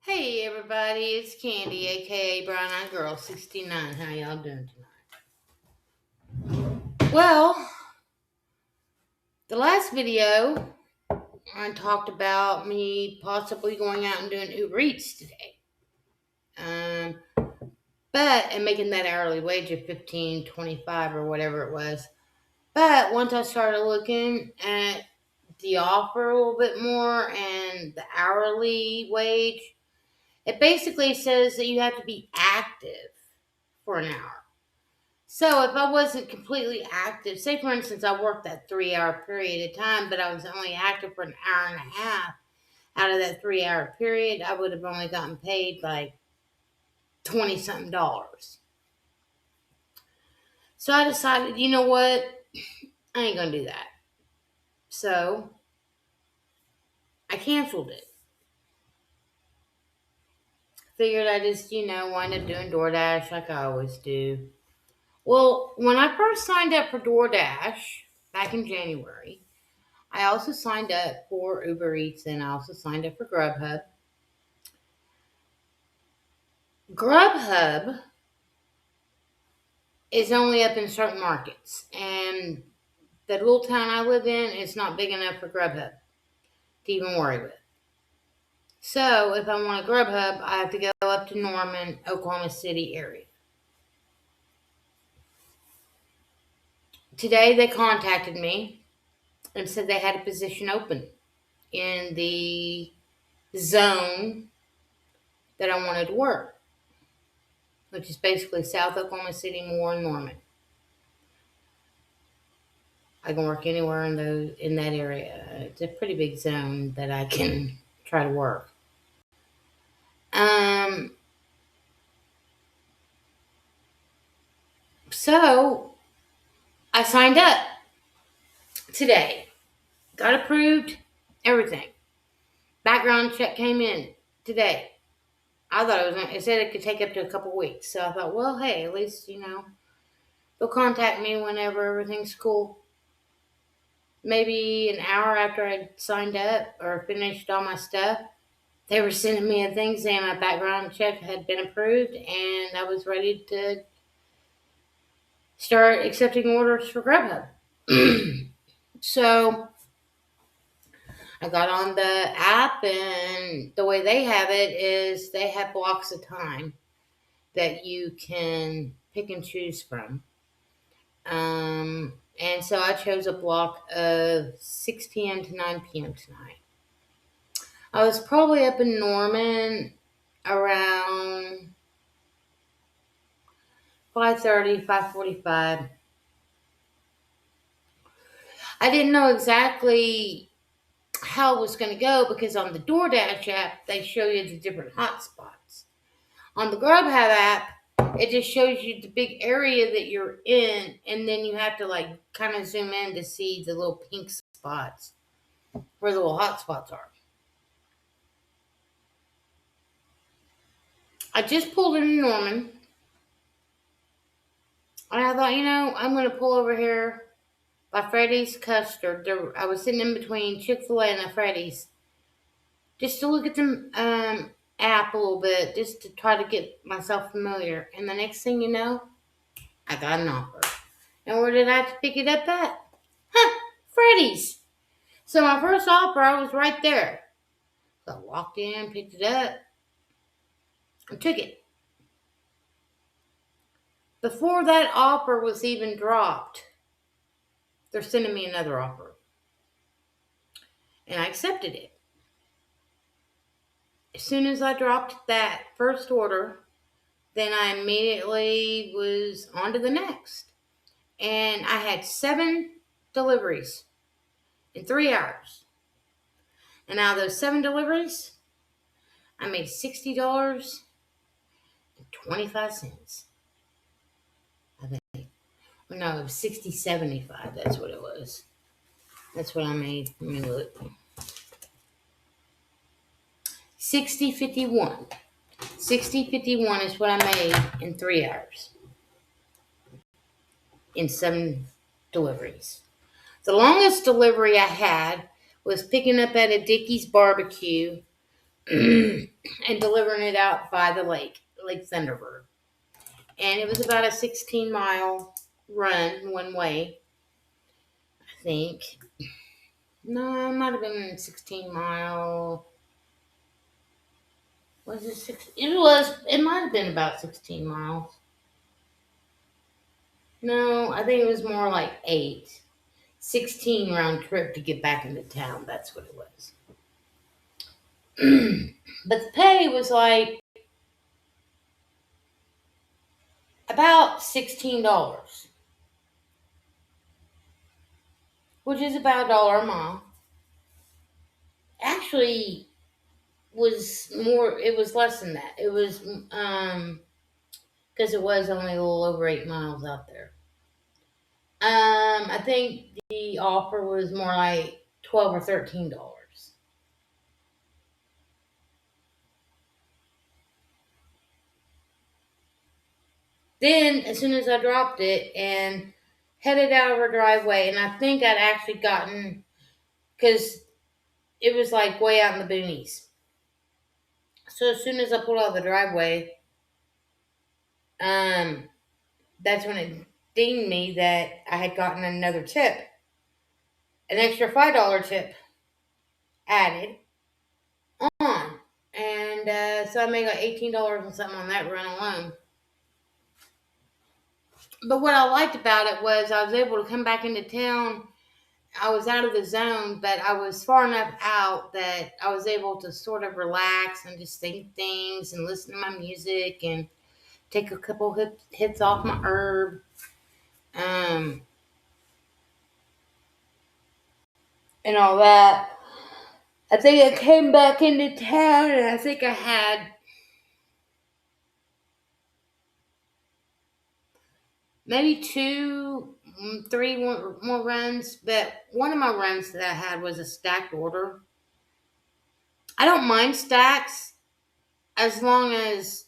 Hey everybody, it's Candy, aka Brown Eyed Girl 69. How y'all doing tonight? Well, the last video I talked about me possibly going out and doing Uber Eats today. Um, and making that hourly wage of $15.25 or whatever it was. But once I started looking at the offer a little bit more and the hourly wage, it basically says that you have to be active for an hour. So if I wasn't completely active, say for instance, I worked that 3 hour period of time, but I was only active for an hour and a half out of that 3 hour period, I would have only gotten paid like 20 something dollars. So I decided, you know what? I ain't going to do that. So I canceled it. Figured I just, wind up doing DoorDash like I always do. Well, when I first signed up for DoorDash back in January, I also signed up for Uber Eats and I also signed up for Grubhub. Grubhub is only up in certain markets, and the little town I live in is not big enough for Grubhub to even worry with. So if I want a Grubhub, I have to go up to Norman, Oklahoma City area. Today they contacted me and said they had a position open in the zone that I wanted to work, which is basically South Oklahoma City, Moore, and Norman. I can work anywhere in that area. It's a pretty big zone that I can try to work. So I signed up today. Got approved, everything. Background check came in today. I thought it said it could take up to a couple weeks. So I thought, well, hey, at least, they'll contact me whenever everything's cool. Maybe an hour after I signed up or finished all my stuff, they were sending me a thing saying my background check had been approved and I was ready to start accepting orders for Grubhub. So I got on the app, and the way they have it is they have blocks of time that you can pick and choose from. And so I chose a block of 6 p.m. to 9 p.m. tonight. I was probably up in Norman around 5:30, 5:45. I didn't know exactly how it was going to go because on the DoorDash app, they show you the different hotspots. On the Grubhub app, it just shows you the big area that you're in, and then you have to kind of zoom in to see the little pink spots where the little hotspots are. I just pulled into Norman, and I thought, I'm going to pull over here by Freddy's Custard. I was sitting in between Chick-fil-A and a Freddy's just to look at the app a little bit, just to try to get myself familiar. And the next thing you know, I got an offer. And where did I have to pick it up at? Freddy's. So my first offer, I was right there. So I walked in, picked it up, and took it. Before that offer was even dropped, they're sending me another offer. And I accepted it. As soon as I dropped that first order, then I immediately was on to the next. And I had 7 deliveries in 3 hours. And out of those 7 deliveries, I made $60.25. I think. Well, no, it was $60.75. That's what it was. That's what I made. Let me look. $60.51. $60.51 is what I made in 3 hours. In 7 deliveries. The longest delivery I had was picking up at a Dickey's barbecue and delivering it out by the Lake Thunderbird. And it was about a 16-mile run one way, I think. No, it might have been 16-mile. Was it six? It was. It might have been about 16 miles. No, I think it was more like 8. 16 round trip to get back into town. That's what it was. But the pay was like about $16, which is about $1 a mile. Actually, was more. It was less than that. It was because it was only a little over 8 miles out there. I think the offer was more like $12 or $13. Then, as soon as I dropped it and headed out of our driveway, and I think I'd actually gotten, because it was like way out in the boonies. So as soon as I pulled out of the driveway, um, that's when it dinged me that I had gotten another tip, an extra $5 tip added on. And so I made like $18 and something on that run alone. But what I liked about it was I was able to come back into town. I was out of the zone, but I was far enough out that I was able to sort of relax and just think things and listen to my music and take a couple hits off my herb. Um, and all that. I think I came back into town and I think I had maybe 2, 3 more runs, but one of my runs that I had was a stacked order. I don't mind stacks as long as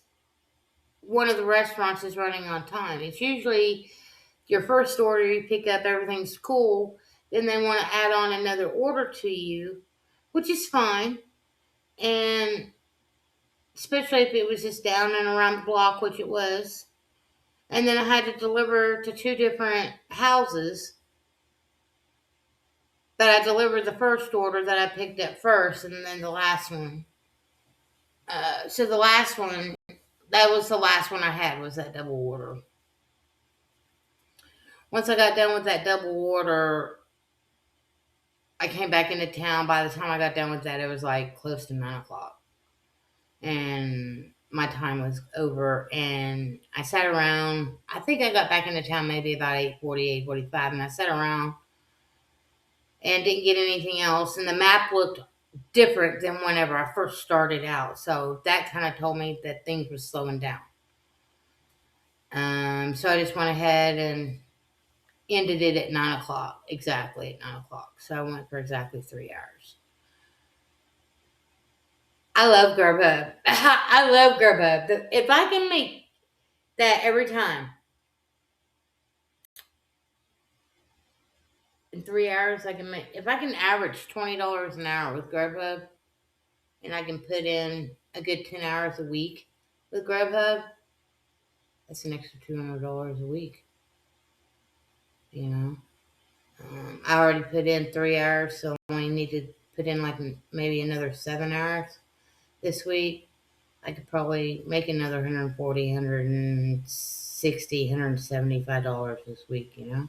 one of the restaurants is running on time. It's usually your first order, you pick up, everything's cool, then they want to add on another order to you, which is fine. And especially if it was just down and around the block, which it was. And then I had to deliver to 2 different houses. But I delivered the first order that I picked up first, and then the last one. So the last one, that was the last one I had, was that double order. Once I got done with that double order, I came back into town. By the time I got done with that, it was like close to 9 o'clock. And my time was over. And I sat around. I think I got back into town maybe about 8:40, 8:45. And I sat around and didn't get anything else. And the map looked different than whenever I first started out. So that kind of told me that things were slowing down. So I just went ahead and ended it at 9 o'clock, exactly at 9 o'clock. So I went for exactly 3 hours. I love Grub Hub. I love Grub Hub. If I can make that every time in 3 hours, I can make, if I can average $20 an hour with Grub Hub, and I can put in a good 10 hours a week with Grub Hub, that's an extra $200 a week. You know, I already put in 3 hours, so I only need to put in like maybe another 7 hours this week. I could probably make another $140, $160, $175 this week, you know.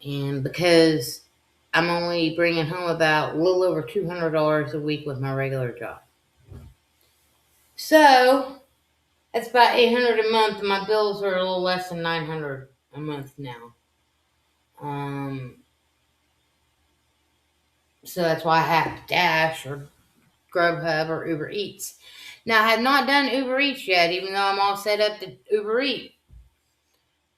And because I'm only bringing home about a little over $200 a week with my regular job. So that's about $800 a month, and my bills are a little less than $900 a month now. So that's why I have to Dash or Grubhub or Uber Eats. Now, I have not done Uber Eats yet, even though I'm all set up to Uber Eat.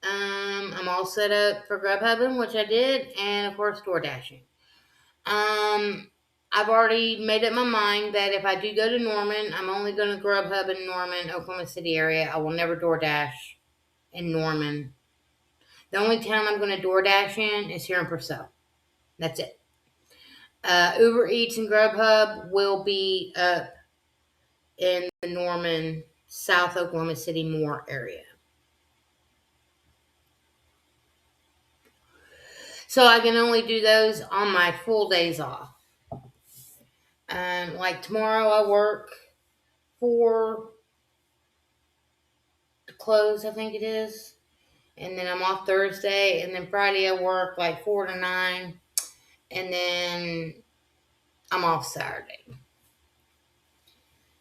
I'm all set up for Grub Hubbin, which I did, and of course Door Dashing. I've already made up my mind that if I do go to Norman, I'm only going to Grub Hub in Norman, Oklahoma City area. I will never DoorDash in Norman. The only town I'm going to DoorDash in is here in Purcell. That's it. Uber Eats and Grubhub will be up in the Norman, South Oklahoma City, Moore area. So I can only do those on my full days off. Like tomorrow I work 4 to close, I think it is. And then I'm off Thursday. And then Friday I work like 4 to 9. And then I'm off Saturday.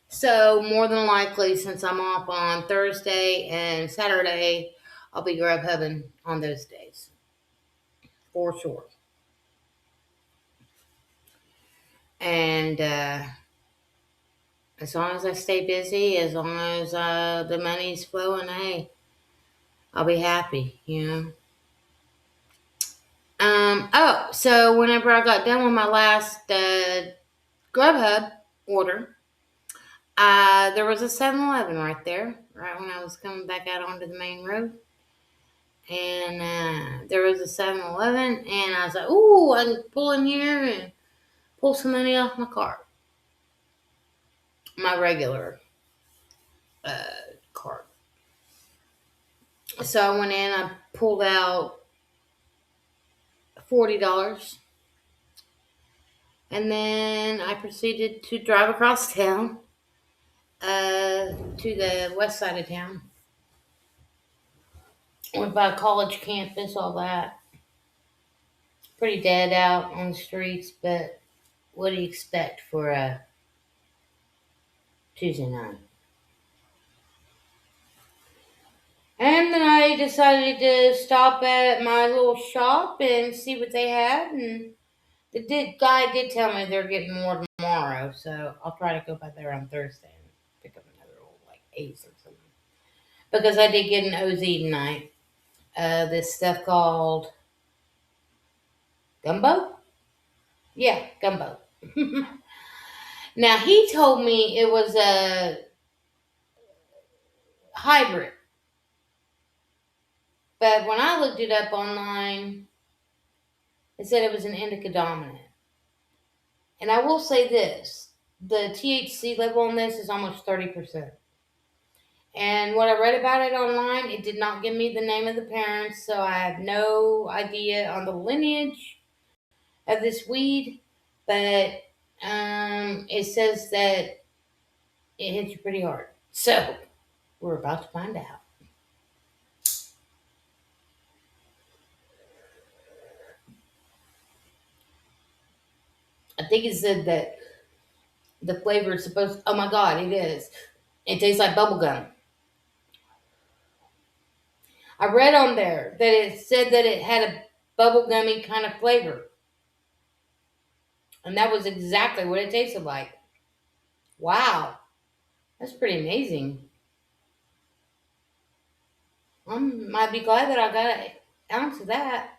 So more than likely, since I'm off on Thursday and Saturday, I'll be Grub Hubbin on those days. For sure. And as long as I stay busy, as long as the money's flowing, hey, I'll be happy, you know. So whenever I got done with my last Grubhub order, there was a 7-Eleven right there, right when I was coming back out onto the main road. And there was a 7-Eleven, and I was like, ooh, I can pull in here and pull some money off my card. My regular card. So I went in, I pulled out $40. And then I proceeded to drive across town to the west side of town. Went by a college campus, all that. Pretty dead out on the streets, but what do you expect for a Tuesday night? And then I decided to stop at my little shop and see what they had. And the guy did tell me they're getting more tomorrow, so I'll try to go by there on Thursday and pick up another old like Ace or something. Because I did get an OZ tonight. This stuff called gumbo? Yeah, gumbo. Now, he told me it was a hybrid. But when I looked it up online, it said it was an indica dominant. And I will say this. The THC level on this is almost 30%. And what I read about it online, it did not give me the name of the parents, so I have no idea on the lineage of this weed. But it says that it hits you pretty hard. So, we're about to find out. I think it said that the flavor is supposed. Oh my God, it is. It tastes like bubblegum. I read on there that it said that it had a bubblegummy kind of flavor. And that was exactly what it tasted like. Wow. That's pretty amazing. I might be glad that I got an ounce of that.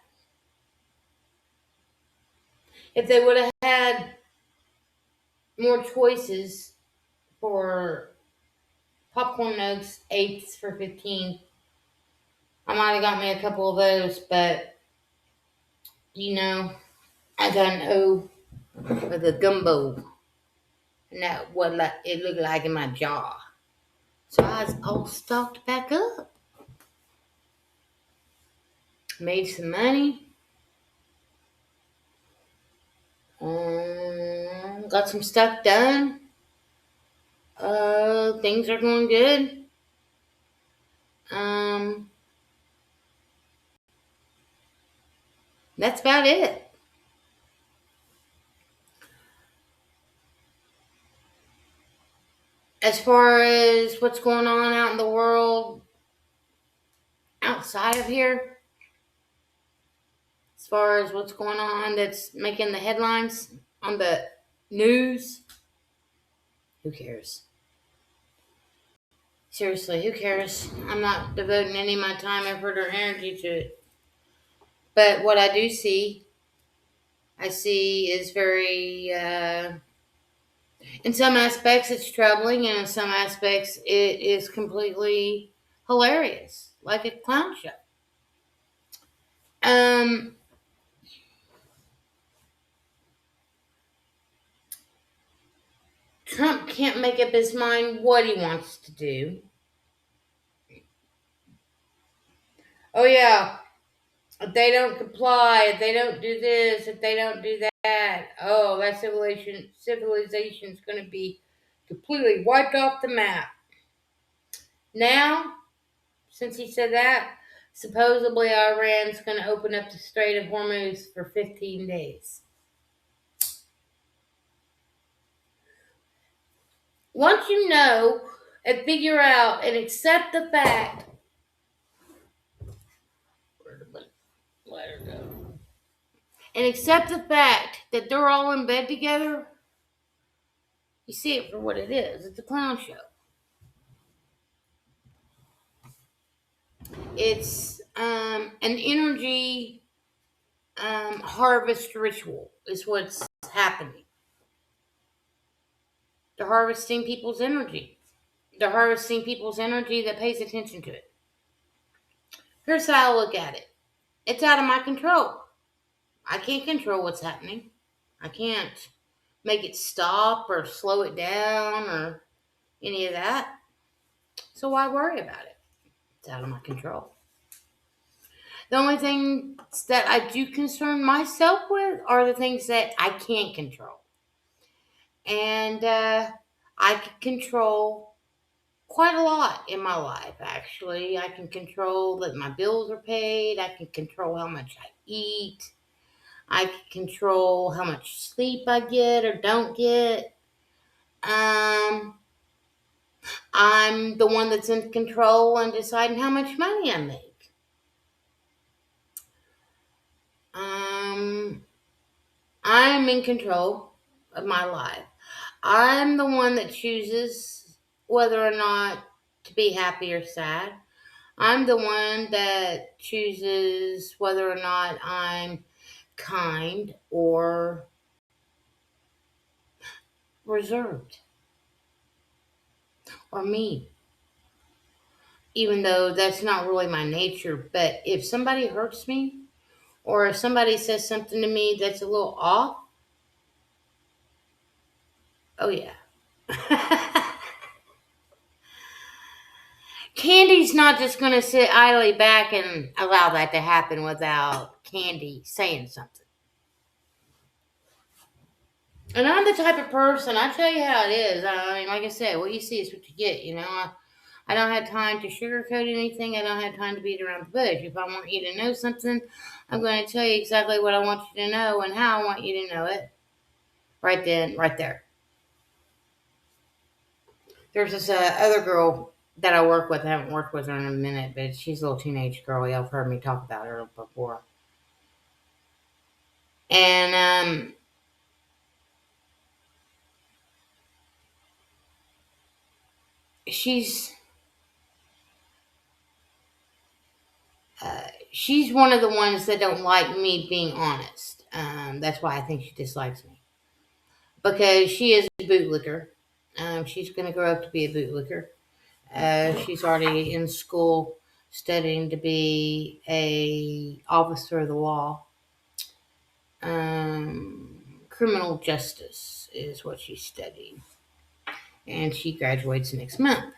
If they would have had more choices for popcorn Nuggs 8s for 15, I might have got me a couple of those, but you know, I got an O for the gumbo. And that what it looked like in my jaw. So I was all stocked back up. Made some money. Got some stuff done. Things are going good. That's about it. As far as what's going on out in the world outside of here, as far as what's going on that's making the headlines on the news, who cares? Seriously, who cares? I'm not devoting any of my time, effort, or energy to it. But what I see is very, in some aspects it's troubling, and in some aspects it is completely hilarious, like a clown show. Um, Trump can't make up his mind what he wants to do. Oh, yeah. If they don't comply, if they don't do this, if they don't do that, oh, that civilization's going to be completely wiped off the map. Now, since he said that, supposedly Iran's going to open up the Strait of Hormuz for 15 days. Once you know and figure out and accept the fact, let her go, and accept the fact that they're all in bed together, you see it for what it is. It's a clown show. It's an energy harvest ritual is what's happening. They're harvesting people's energy. They're harvesting people's energy that pays attention to it. Here's how I look at it. It's out of my control. I can't control what's happening. I can't make it stop or slow it down or any of that. So why worry about it? It's out of my control. The only things that I do concern myself with are the things that I can't control. And I can control quite a lot in my life, actually. I can control that my bills are paid. I can control how much I eat. I can control how much sleep I get or don't get. I'm the one that's in control and deciding how much money I make. I'm in control of my life. I'm the one that chooses whether or not to be happy or sad. I'm the one that chooses whether or not I'm kind or reserved or mean. Even though that's not really my nature, but if somebody hurts me or if somebody says something to me that's a little off, oh yeah. Candy's not just going to sit idly back and allow that to happen without Candy saying something. And I'm the type of person, I tell you how it is. I mean, like I said, what you see is what you get, you know. I don't have time to sugarcoat anything. I don't have time to beat around the bush. If I want you to know something, I'm going to tell you exactly what I want you to know and how I want you to know it. Right then, right there. There's this other girl that I work with. I haven't worked with her in a minute, but she's a little teenage girl. Y'all have heard me talk about her before. And she's she's one of the ones that don't like me being honest. That's why I think she dislikes me. Because she is a bootlicker. She's going to grow up to be a bootlicker. She's already in school studying to be a officer of the law. Criminal justice is what she's studying. And she graduates next month.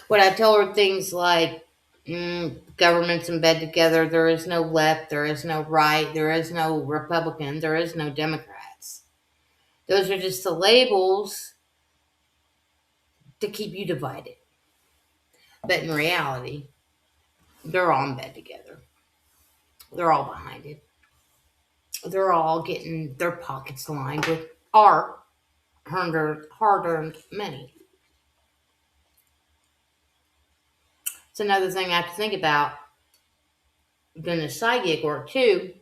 When I tell her things like, government's in bed together, there is no left, there is no right, there is no Republican, there is no Democrats. Those are just the labels to keep you divided. But in reality, they're all in bed together. They're all behind it. They're all getting their pockets lined with our hard-earned money. It's another thing I have to think about doing this side gig work too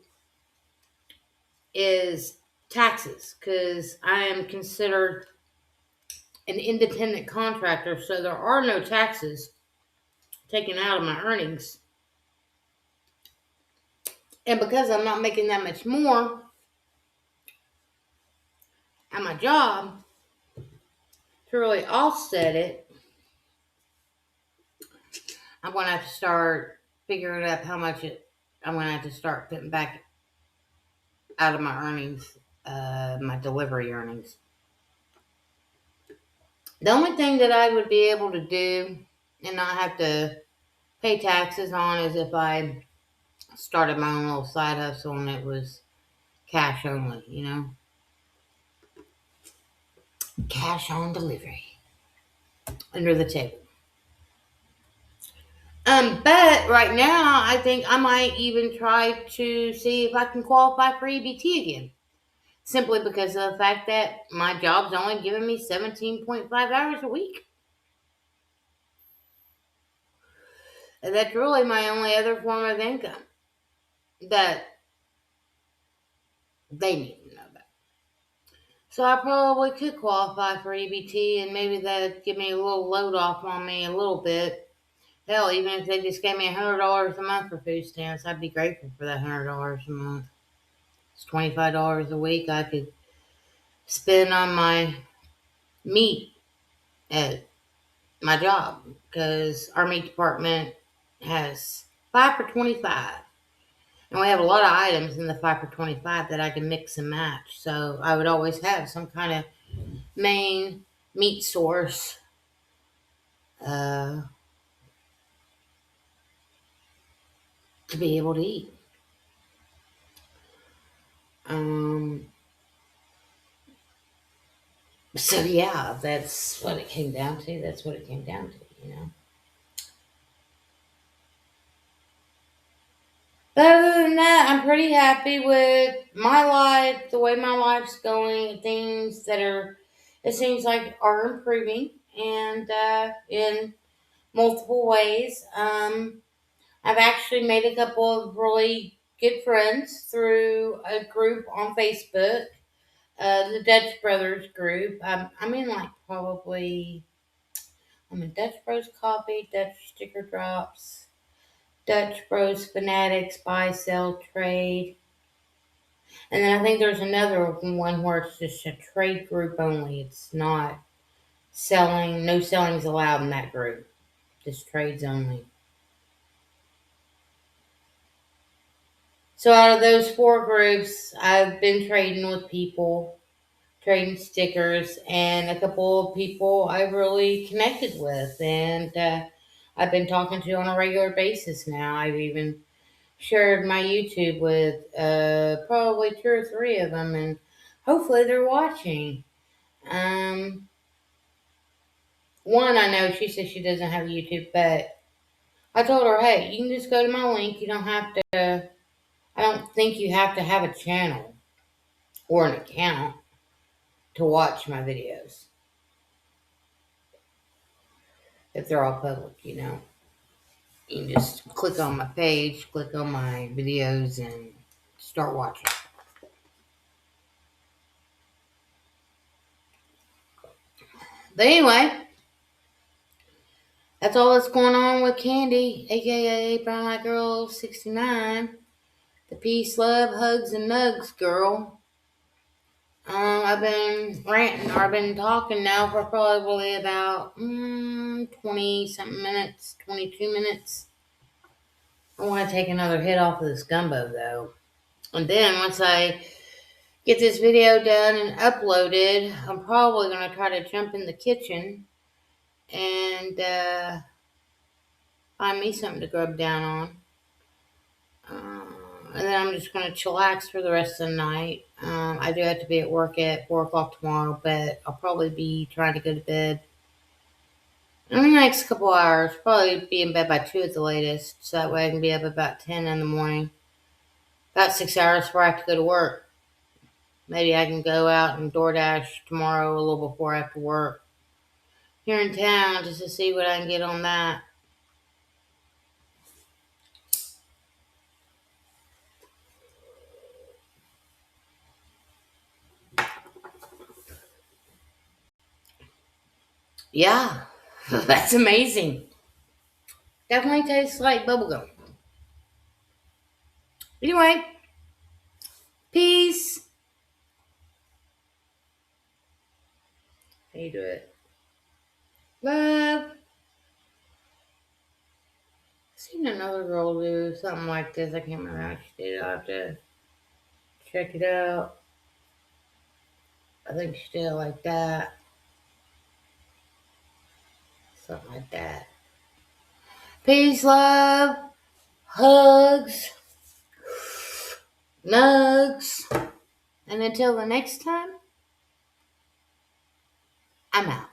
is taxes, because I am considered an independent contractor, so there are no taxes taken out of my earnings. And because I'm not making that much more at my job to really offset it, I'm going to have to start figuring out how much I'm going to have to start putting back out of my earnings, my delivery earnings. The only thing that I would be able to do and not have to pay taxes on is if I started my own little side hustle and it was cash only, cash on delivery under the table. But right now, I think I might even try to see if I can qualify for EBT again. Simply because of the fact that my job's only giving me 17.5 hours a week. And that's really my only other form of income that they need to know about. So I probably could qualify for EBT, and maybe that'd give me a little load off on me a little bit. Hell, even if they just gave me $100 a month for food stamps, I'd be grateful for that $100 a month. It's $25 a week I could spend on my meat at my job, because our meat department has 5 for 25. And we have a lot of items in the 5 for 25 that I can mix and match. So I would always have some kind of main meat source uh, to be able to eat. Um, so yeah, that's what it came down to. That's what it came down to. But other than that, I'm pretty happy with my life, the way my life's going, things that it seems like are improving, and in multiple ways. I've actually made a couple of really good friends through a group on Facebook, the Dutch Brothers group. I'm in Dutch Bros Coffee, Dutch Sticker Drops, Dutch Bros Fanatics, Buy, Sell, Trade. And then I think there's another one where it's just a trade group only. It's not selling, no selling is allowed in that group, just trades only. So out of those four groups, I've been trading with people, trading stickers, and a couple of people I've really connected with, and I've been talking to on a regular basis now. I've even shared my YouTube with probably two or three of them, and hopefully they're watching. One, I know she says she doesn't have YouTube, but I told her, hey, you can just go to my link. You don't have to, I don't think you have to have a channel or an account to watch my videos if they're all public. You can just click on my page, click on my videos, and start watching. But anyway, that's all that's going on with Candy, aka Brown Eyed Girl 69, the peace, love, hugs, and nugs girl. I've been ranting, or I've been talking now for probably about 20 something minutes, 22 minutes. I want to take another hit off of this gumbo though. And then once I get this video done and uploaded, I'm probably going to try to jump in the kitchen and find me something to grub down on. And then I'm just going to chillax for the rest of the night. I do have to be at work at 4 o'clock tomorrow, but I'll probably be trying to go to bed in the next couple hours. Probably be in bed by 2 at the latest, so that way I can be up about 10 in the morning. About 6 hours before I have to go to work. Maybe I can go out and DoorDash tomorrow a little before I have to work here in town just to see what I can get on that. Yeah, that's amazing. Definitely tastes like bubblegum. Anyway, peace. How you do it? Love. Seen another girl do something like this. I can't remember how she did it. I'll have to Check it out. I think still like that. Something like that. Peace, love, hugs, nugs. And until the next time, I'm out.